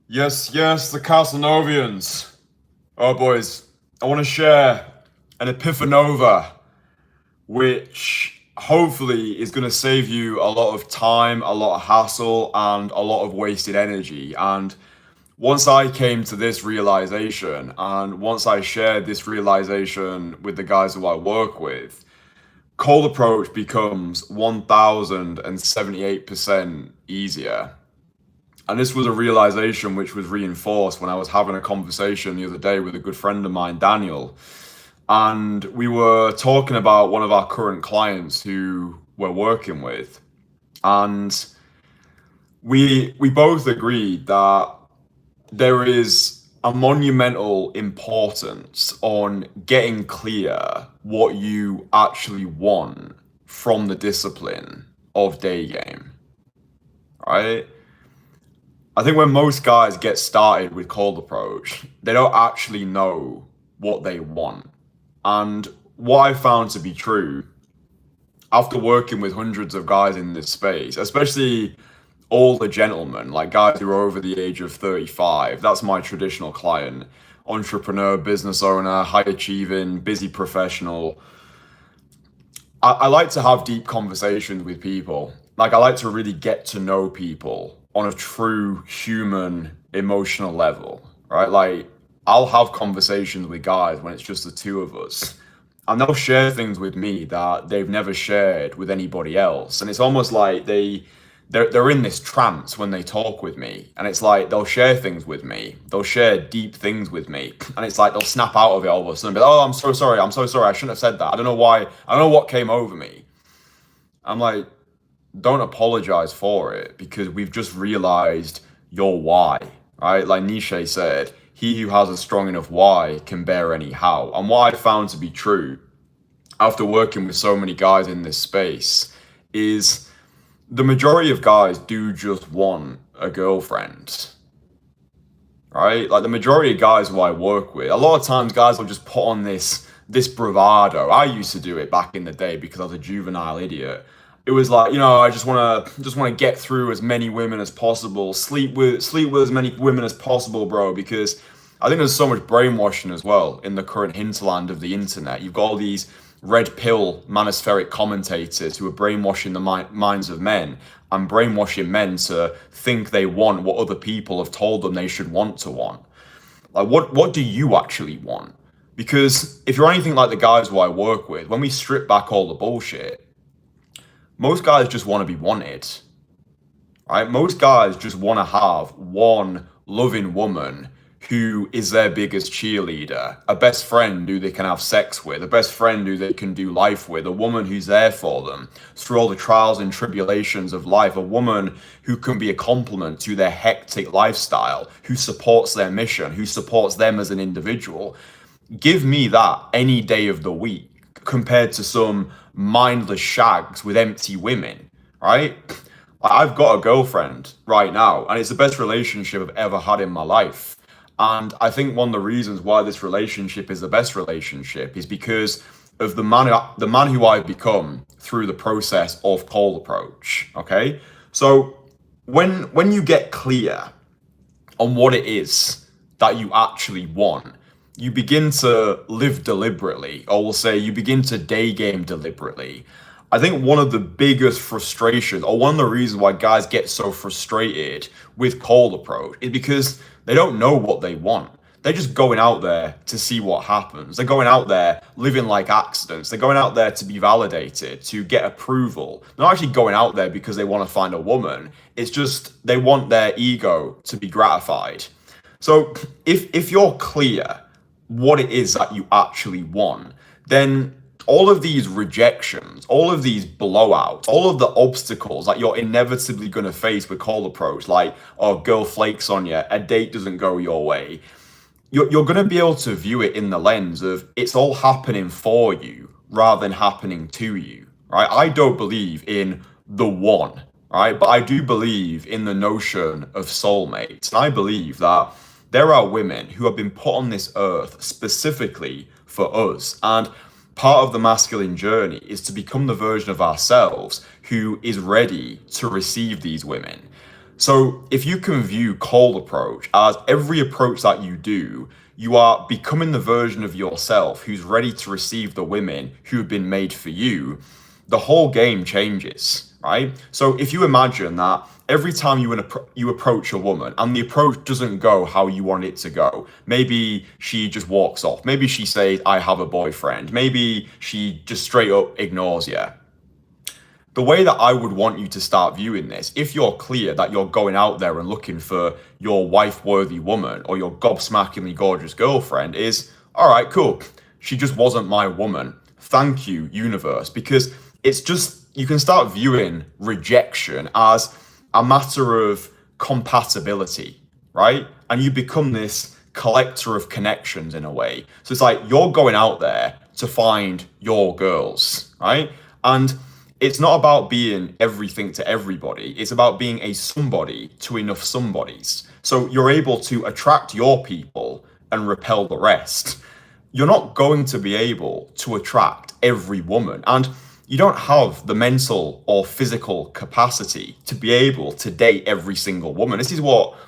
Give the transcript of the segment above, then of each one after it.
Yes, yes, the Castlenovians. Oh, boys, I want to share an epiphanova, which hopefully is going to save you a lot of time, a lot of hassle, and a lot of wasted energy. And once I came to this realization, and once I shared this realization with the guys who I work with, cold approach becomes 1078% easier. And this was a realization which was reinforced when I was having a conversation the other day with a good friend of mine, Daniel. And we were talking about one of our current clients who we're working with. And we both agreed that there is a monumental importance on getting clear what you actually want from the discipline of day game, right? I think when most guys get started with cold approach, they don't actually know what they want. And what I found to be true after working with hundreds of guys in this space, especially older gentlemen, like guys who are over the age of 35, that's my traditional client, entrepreneur, business owner, high achieving, busy professional. I like to have deep conversations with people. Like, I like to really get to know people on a true human emotional level, right? Like, I'll have conversations with guys when it's just the two of us, and they'll share things with me that they've never shared with anybody else. And it's almost like they're in this trance when they talk with me, and it's like they'll share things with me, they'll share deep things with me, and it's like they'll snap out of it all of a sudden, be like, oh, I'm so sorry, I shouldn't have said that, I don't know why, I don't know what came over me. I'm like, don't apologize for it, because we've just realized your why, right? Like Nietzsche said, he who has a strong enough why can bear any how. And what I found to be true after working with so many guys in this space is the majority of guys do just want a girlfriend, right? Like the majority of guys who I work with, a lot of times guys will just put on this bravado. I used to do it back in the day because I was a juvenile idiot. It was like, I just want to get through as many women as possible, sleep with as many women as possible, bro, because I think there's so much brainwashing as well in the current hinterland of the internet. You've got all these red pill manospheric commentators who are brainwashing the minds of men and brainwashing men to think they want what other people have told them they should want to want. Like, what do you actually want? Because if you're anything like the guys who I work with, when we strip back all the bullshit, most guys just want to be wanted, right? Most guys just want to have one loving woman who is their biggest cheerleader, a best friend who they can have sex with, a best friend who they can do life with, a woman who's there for them through all the trials and tribulations of life, a woman who can be a complement to their hectic lifestyle, who supports their mission, who supports them as an individual. Give me that any day of the week compared to some mindless shags with empty women, right? I've got a girlfriend right now, and it's the best relationship I've ever had in my life. And I think one of the reasons why this relationship is the best relationship is because of the man who I've become through the process of cold approach. Okay, so when you get clear on what it is that you actually want, you begin to live deliberately, or we'll say you begin to day game deliberately. I think one of the biggest frustrations, or one of the reasons why guys get so frustrated with cold approach, is because they don't know what they want. They're just going out there to see what happens. They're going out there living like accidents. They're going out there to be validated, to get approval. They're not actually going out there because they want to find a woman. It's just they want their ego to be gratified. So if you're clear what it is that you actually want, then all of these rejections, all of these blowouts, all of the obstacles that you're inevitably going to face with cold approach, like, oh, girl flakes on you, a date doesn't go your way, you're going to be able to view it in the lens of it's all happening for you rather than happening to you, right? I don't believe in the one, right? But I do believe in the notion of soulmates. And I believe that there are women who have been put on this earth specifically for us. And part of the masculine journey is to become the version of ourselves who is ready to receive these women. So if you can view cold approach as every approach that you do, you are becoming the version of yourself who's ready to receive the women who have been made for you, the whole game changes, right? So if you imagine that every time you approach a woman and the approach doesn't go how you want it to go, maybe she just walks off, maybe she says, I have a boyfriend, maybe she just straight up ignores you. The way that I would want you to start viewing this, if you're clear that you're going out there and looking for your wife-worthy woman or your gob-smackingly gorgeous girlfriend, is, all right, cool. She just wasn't my woman. Thank you, universe. Because it's just, you can start viewing rejection as a matter of compatibility, right? And you become this collector of connections in a way. So it's like you're going out there to find your girls, right? And it's not about being everything to everybody. It's about being a somebody to enough somebodies. So you're able to attract your people and repel the rest. You're not going to be able to attract every woman. And you don't have the mental or physical capacity to be able to date every single woman. This is what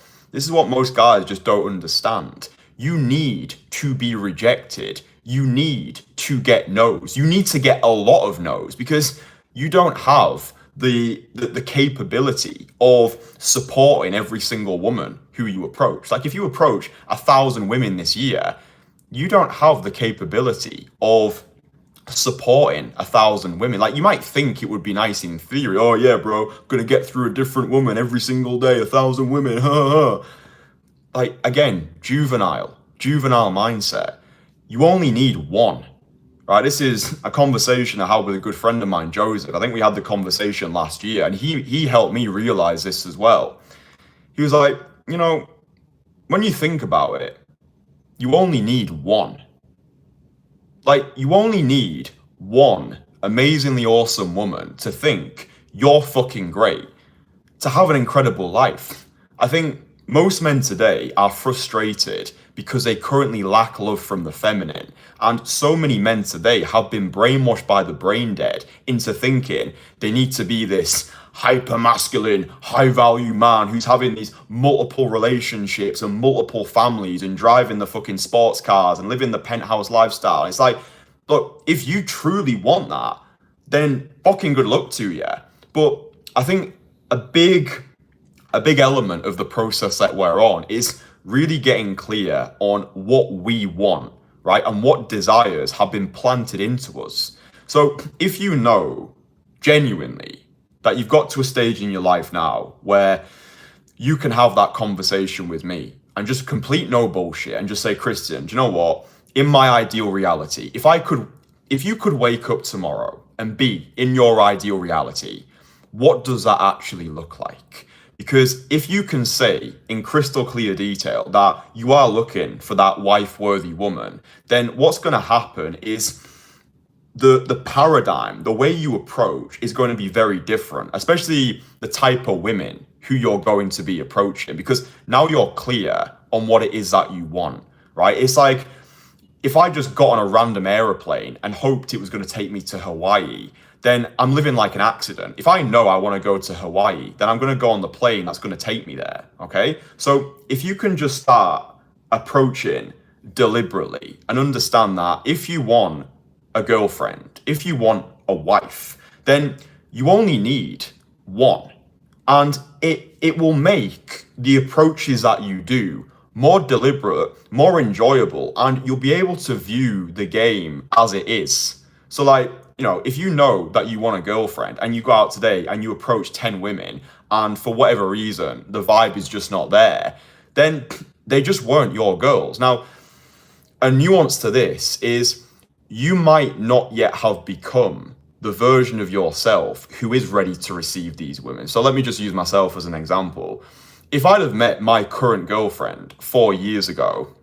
most guys just don't understand. You need to be rejected. You need to get no's. You need to get a lot of no's because you don't have the capability of supporting every single woman who you approach. Like if you approach 1,000 women this year, you don't have the capability of supporting 1,000 women. Like you might think it would be nice in theory. Oh yeah, bro, gonna get through a different woman every single day, 1,000 women. Like again, juvenile mindset. You only need one. Right, this is a conversation I had with a good friend of mine, Joseph. I think we had the conversation last year, and he helped me realize this as well. He was like, when you think about it, you only need one. Like, you only need one amazingly awesome woman to think you're fucking great, to have an incredible life. I think most men today are frustrated because they currently lack love from the feminine. And so many men today have been brainwashed by the brain dead into thinking they need to be this hyper-masculine, high-value man who's having these multiple relationships and multiple families and driving the fucking sports cars and living the penthouse lifestyle. It's like, look, if you truly want that, then fucking good luck to you. But I think a big element of the process that we're on is really getting clear on what we want, right? And what desires have been planted into us. So if you know genuinely that you've got to a stage in your life now where you can have that conversation with me and just complete no bullshit and just say, Kristian, do you know what? In my ideal reality, if you could wake up tomorrow and be in your ideal reality, what does that actually look like? Because if you can say in crystal clear detail that you are looking for that wife-worthy woman, then what's going to happen is the paradigm, the way you approach is going to be very different, especially the type of women who you're going to be approaching, because now you're clear on what it is that you want, right? It's like if I just got on a random aeroplane and hoped it was going to take me to Hawaii, then I'm living like an accident. If I know I want to go to Hawaii, then I'm going to go on the plane that's going to take me there, okay? So if you can just start approaching deliberately and understand that if you want a girlfriend, if you want a wife, then you only need one. And it will make the approaches that you do more deliberate, more enjoyable, and you'll be able to view the game as it is. So like, if you know that you want a girlfriend and you go out today and you approach 10 women and for whatever reason, the vibe is just not there, then they just weren't your girls. Now, a nuance to this is you might not yet have become the version of yourself who is ready to receive these women. So let me just use myself as an example. If I'd have met my current girlfriend 4 years ago,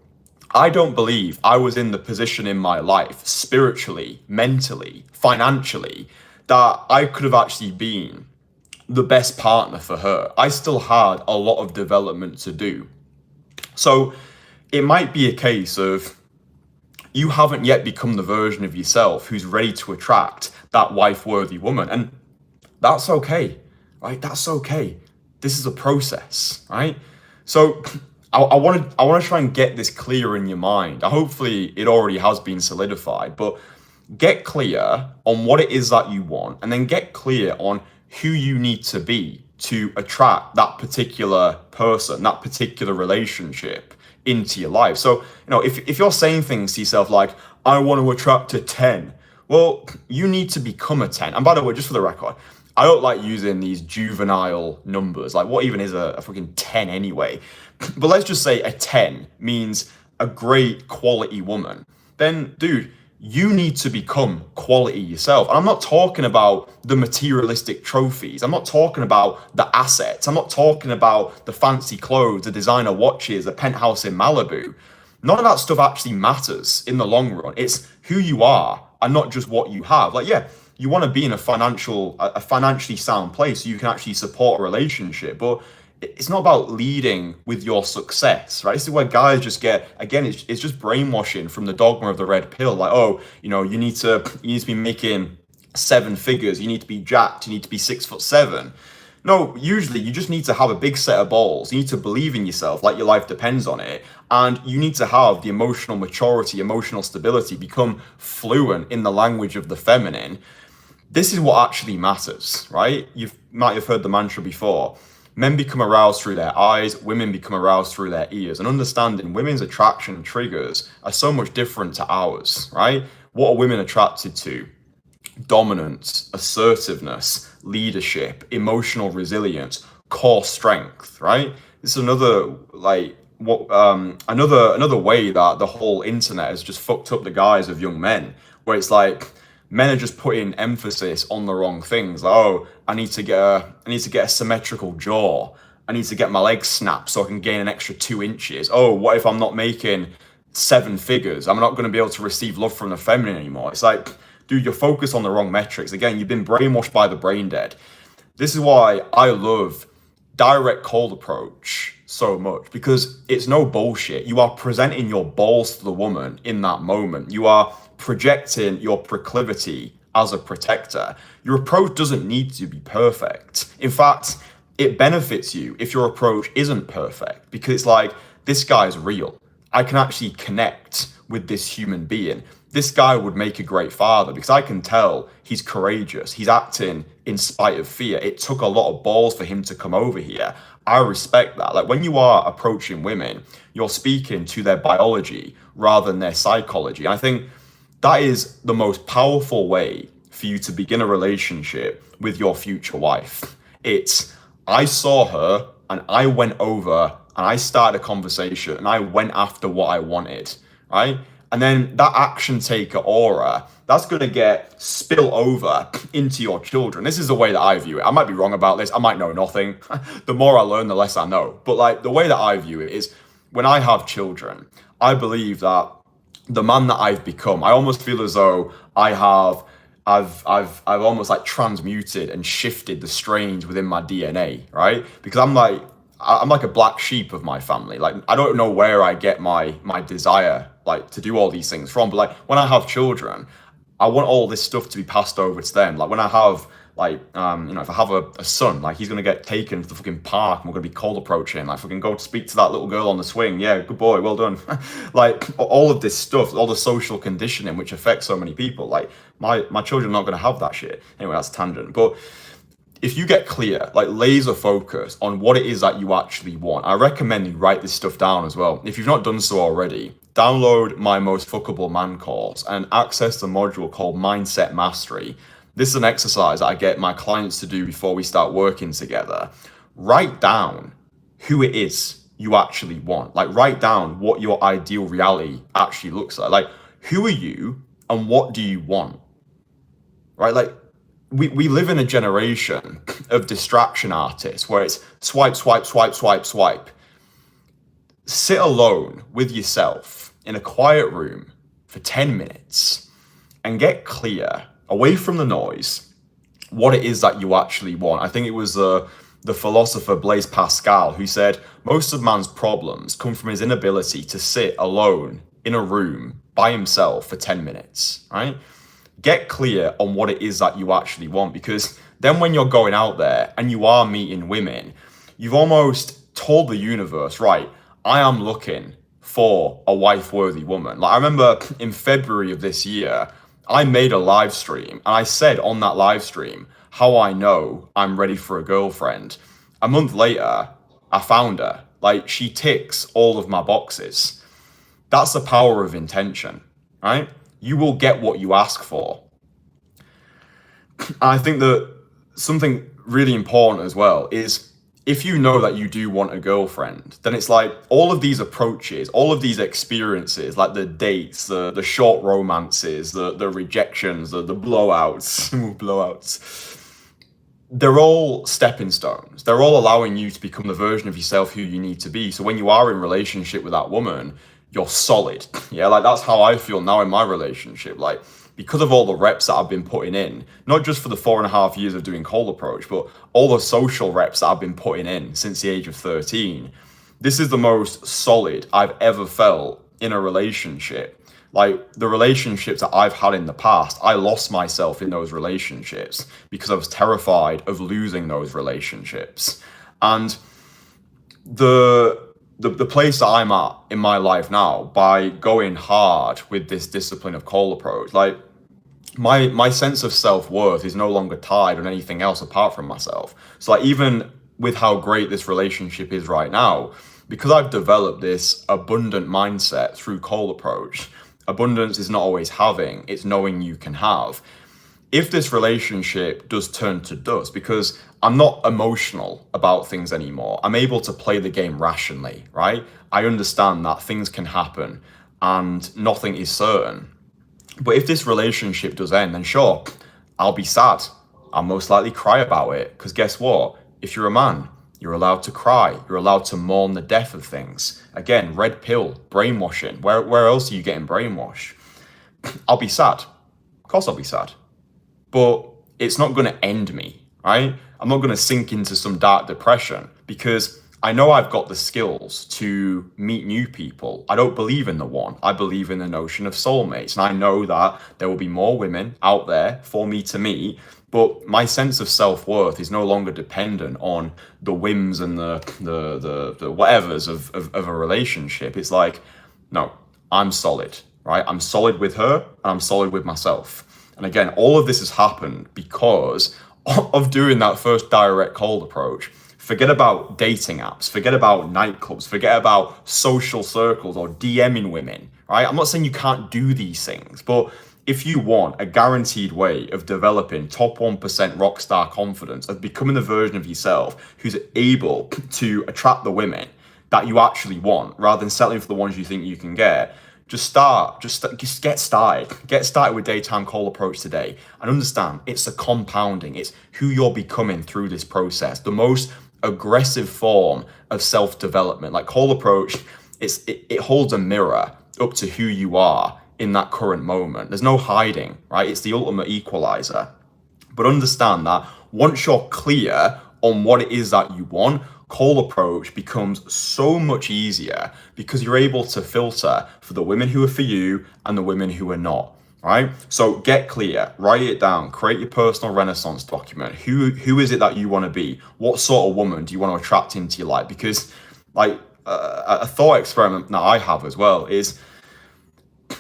I don't believe I was in the position in my life, spiritually, mentally, financially, that I could have actually been the best partner for her. I still had a lot of development to do. So it might be a case of you haven't yet become the version of yourself who's ready to attract that wife-worthy woman. And that's okay, right? That's okay. This is a process, right? So I want to try and get this clear in your mind. Hopefully it already has been solidified, but get clear on what it is that you want, and then get clear on who you need to be to attract that particular person, that particular relationship into your life. So, if you're saying things to yourself like, I want to attract a 10, well, you need to become a 10. And by the way, just for the record, I don't like using these juvenile numbers. Like, what even is a fucking 10 anyway? But let's just say a 10 means a great quality woman. Then, dude, you need to become quality yourself. And I'm not talking about the materialistic trophies. I'm not talking about the assets. I'm not talking about the fancy clothes, the designer watches, the penthouse in Malibu. None of that stuff actually matters in the long run. It's who you are and not just what you have. Like, yeah, you want to be in a financially sound place so you can actually support a relationship, but it's not about leading with your success, right? This is where guys just get, again, it's just brainwashing from the dogma of the red pill. Like, oh, you need to be making 7 figures, you need to be jacked, you need to be 6'7". No, usually you just need to have a big set of balls. You need to believe in yourself like your life depends on it. And you need to have the emotional maturity, emotional stability, become fluent in the language of the feminine. This is what actually matters, right? You might have heard the mantra before. Men become aroused through their eyes, women become aroused through their ears. And understanding women's attraction triggers are so much different to ours, right? What are women attracted to? Dominance, assertiveness, leadership, emotional resilience, core strength, right? This is another another way that the whole internet has just fucked up the guise of young men, where it's like men are just putting emphasis on the wrong things. Like, oh, I need to get a symmetrical jaw. I need to get my legs snapped so I can gain an extra 2 inches. Oh, what if I'm not making 7 figures? I'm not going to be able to receive love from the feminine anymore. It's like, dude, you're focused on the wrong metrics. Again, you've been brainwashed by the brain dead. This is why I love direct cold approach so much, because it's no bullshit. You are presenting your balls to the woman in that moment. You are projecting your proclivity as a protector. Your approach doesn't need to be perfect. In fact, it benefits you if your approach isn't perfect, because it's like, this guy's real. I can actually connect with this human being. This guy would make a great father because I can tell he's courageous. He's acting in spite of fear. It took a lot of balls for him to come over here. I respect that. Like, when you are approaching women, you're speaking to their biology rather than their psychology. And I think that is the most powerful way for you to begin a relationship with your future wife. It's, I saw her and I went over and I started a conversation and I went after what I wanted, right? And then that action taker aura, that's going to get spill over into your children. This is the way that I view it. I might be wrong about this. I might know nothing. The more I learn, the less I know. But like, the way that I view it is, when I have children, I believe that the man that I've become, I almost feel as though I've almost like transmuted and shifted the strains within my DNA, right? Because I'm like a black sheep of my family. Like, I don't know where I get my desire, like, to do all these things from. But like, when I have children, I want all this stuff to be passed over to them. Like, when I have, like, if I have a son, like, he's going to get taken to the fucking park and we're going to be cold approaching. Like, fucking go speak to that little girl on the swing. Yeah, good boy, well done. Like, all of this stuff, all the social conditioning, which affects so many people. Like, my children are not going to have that shit. Anyway, that's a tangent. But if you get clear, like laser focus on what it is that you actually want, I recommend you write this stuff down as well. If you've not done so already, download my Most Fuckable Man course and access the module called Mindset Mastery. This is an exercise that I get my clients to do before we start working together. Write down who it is you actually want. Like, write down what your ideal reality actually looks like. Like, who are you and what do you want? Right? Like, we live in a generation of distraction artists where it's swipe, swipe, swipe, swipe, swipe. Sit alone with yourself in a quiet room for 10 minutes and get clear, away from the noise, what it is that you actually want. I think it was the philosopher Blaise Pascal who said, most of man's problems come from his inability to sit alone in a room by himself for 10 minutes, right? Get clear on what it is that you actually want, because then when you're going out there and you are meeting women, you've almost told the universe, right, I am looking for a wife-worthy woman. Like I remember in February of this year, I made a live stream and I said on that live stream how I know I'm ready for a girlfriend. A month later, I found her. Like she ticks all of my boxes. That's the power of intention, right? You will get what you ask for. And I think that something really important as well is if you know that you do want a girlfriend, then it's like all of these approaches, all of these experiences, like the dates, the short romances, the rejections, the blowouts, blowouts, they're all stepping stones. They're all allowing you to become the version of yourself who you need to be. So when you are in relationship with that woman, you're solid. Yeah, like that's how I feel now in my relationship. Like because of all the reps that I've been putting in, not just for the 4.5 years of doing cold approach, but all the social reps that I've been putting in since the age of 13, this is the most solid I've ever felt in a relationship. Like the relationships that I've had in the past, I lost myself in those relationships because I was terrified of losing those relationships. And the place that I'm at in my life now, by going hard with this discipline of cold approach, like my sense of self-worth is no longer tied on anything else apart from myself. So like even with how great this relationship is right now, because I've developed this abundant mindset through cold approach, abundance is not always having, it's knowing you can have. If this relationship does turn to dust, because I'm not emotional about things anymore, I'm able to play the game rationally, right? I understand that things can happen and nothing is certain. But if this relationship does end, then sure, I'll be sad. I'll most likely cry about it. Because guess what? If you're a man, you're allowed to cry. You're allowed to mourn the death of things. Again, red pill, brainwashing. Where else are you getting brainwashed? I'll be sad. Of course I'll be sad. But it's not going to end me, right? I'm not going to sink into some dark depression because I know I've got the skills to meet new people. I don't believe in the one. I believe in the notion of soulmates. And I know that there will be more women out there for me to meet. But my sense of self-worth is no longer dependent on the whims and the whatevers of a relationship. It's like, no, I'm solid, right? I'm solid with her and I'm solid with myself. And again, all of this has happened because of doing that first direct cold approach. Forget about dating apps, forget about nightclubs, forget about social circles or DMing women, right? I'm not saying you can't do these things, but if you want a guaranteed way of developing top 1% rockstar confidence, of becoming the version of yourself who's able to attract the women that you actually want, rather than settling for the ones you think you can get, just get started. Get started with daytime cold approach today and understand it's a compounding. It's who you're becoming through this process. The most aggressive form of self-development. Like cold approach, it holds a mirror up to who you are in that current moment. There's no hiding, right? It's the ultimate equalizer. But understand that once you're clear on what it is that you want, cold approach becomes so much easier because you're able to filter for the women who are for you and the women who are not, right? So get clear, write it down, create your personal renaissance document. Who is it that you want to be? What sort of woman do you want to attract into your life? Because like a thought experiment that I have as well is,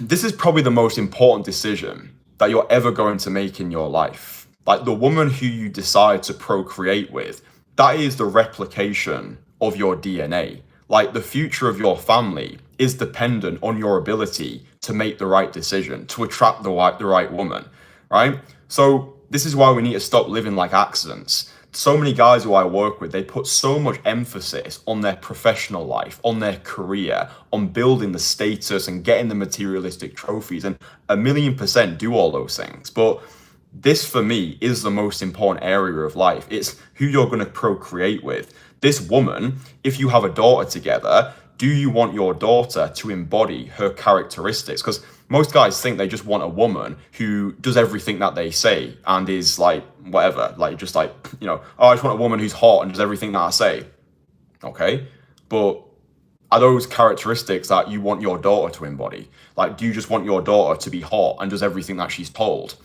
this is probably the most important decision that you're ever going to make in your life. Like the woman who you decide to procreate with, that is the replication of your DNA. Like the future of your family is dependent on your ability to make the right decision, to attract the right woman, right? So this is why we need to stop living like accidents. So many guys who I work with, they put so much emphasis on their professional life, on their career, on building the status and getting the materialistic trophies, and 1,000,000% do all those things. But this for me is the most important area of life. It's who you're going to procreate with. This woman, if you have a daughter together, do you want your daughter to embody her characteristics? Because most guys think they just want a woman who does everything that they say and is like, whatever, like just like, you know, oh, I just want a woman who's hot and does everything that I say. Okay, but are those characteristics that you want your daughter to embody? Like, do you just want your daughter to be hot and does everything that she's told?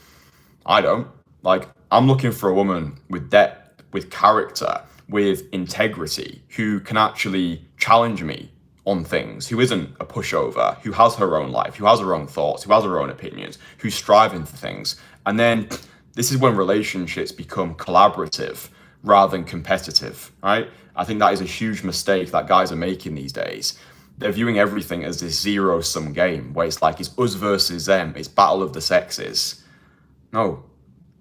I don't. Like, I'm looking for a woman with depth, with character, with integrity, who can actually challenge me on things, who isn't a pushover, who has her own life, who has her own thoughts, who has her own opinions, who's striving for things. And then this is when relationships become collaborative rather than competitive, right? I think that is a huge mistake that guys are making these days. They're viewing everything as this zero-sum game where it's like it's us versus them, it's battle of the sexes. No,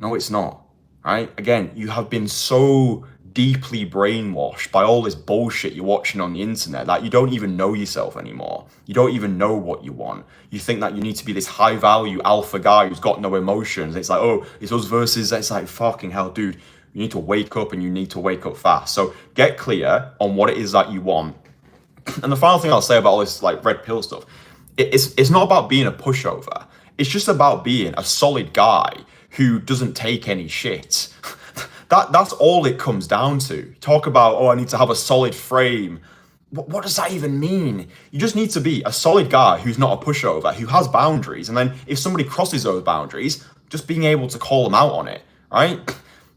it's not, right? Again, you have been so deeply brainwashed by all this bullshit you're watching on the internet that you don't even know yourself anymore. You don't even know what you want. You think that you need to be this high value alpha guy who's got no emotions. It's like, oh, it's us versus, it's like, fucking hell, dude. You need to wake up, and you need to wake up fast. So get clear on what it is that you want. And the final thing I'll say about all this like red pill stuff, it's not about being a pushover. It's just about being a solid guy who doesn't take any shit. That's all it comes down to. Talk about, oh, I need to have a solid frame. What does that even mean? You just need to be a solid guy who's not a pushover, who has boundaries. And then if somebody crosses those boundaries, just being able to call them out on it, right?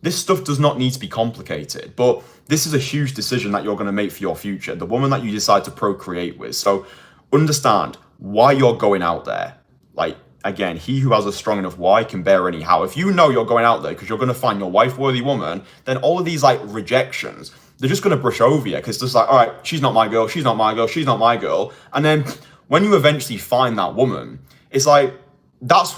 This stuff does not need to be complicated, but this is a huge decision that you're going to make for your future, the woman that you decide to procreate with. So understand why you're going out there. Like, again, he who has a strong enough why can bear any how. If you know you're going out there because you're going to find your wife-worthy woman, then all of these like rejections, they're just going to brush over you, because it's just like, all right, she's not my girl, she's not my girl, she's not my girl. And then when you eventually find that woman, it's like that's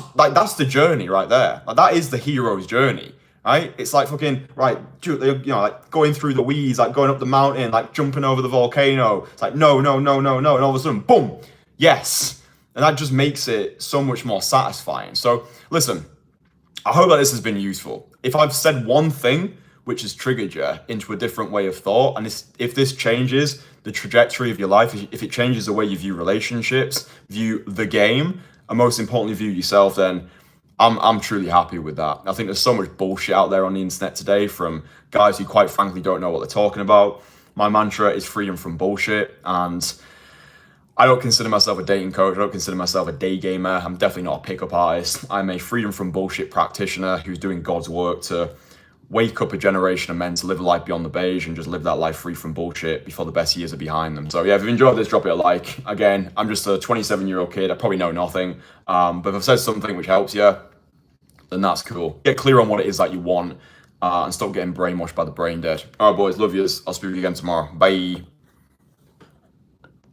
the journey right there. Like, that is the hero's journey, right? It's like fucking, right, you know, like going through the weeds, like going up the mountain, like jumping over the volcano. It's like, no. And all of a sudden, boom, yes. And that just makes it so much more satisfying. So listen, I hope that this has been useful. If I've said one thing which has triggered you into a different way of thought, and if this changes the trajectory of your life, if it changes the way you view relationships, view the game, and most importantly view yourself, then I'm truly happy with that. I think there's so much bullshit out there on the internet today from guys who quite frankly don't know what they're talking about. My mantra is freedom from bullshit, and I don't consider myself a dating coach. I don't consider myself a day gamer. I'm definitely not a pickup artist. I'm a freedom from bullshit practitioner who's doing God's work to wake up a generation of men to live a life beyond the beige and just live that life free from bullshit before the best years are behind them. So yeah, if you've enjoyed this, drop it a like. Again, I'm just a 27-year-old kid. I probably know nothing. But if I've said something which helps you, then that's cool. Get clear on what it is that you want, and stop getting brainwashed by the brain dead. All right, boys, love yous. I'll speak to you again tomorrow. Bye.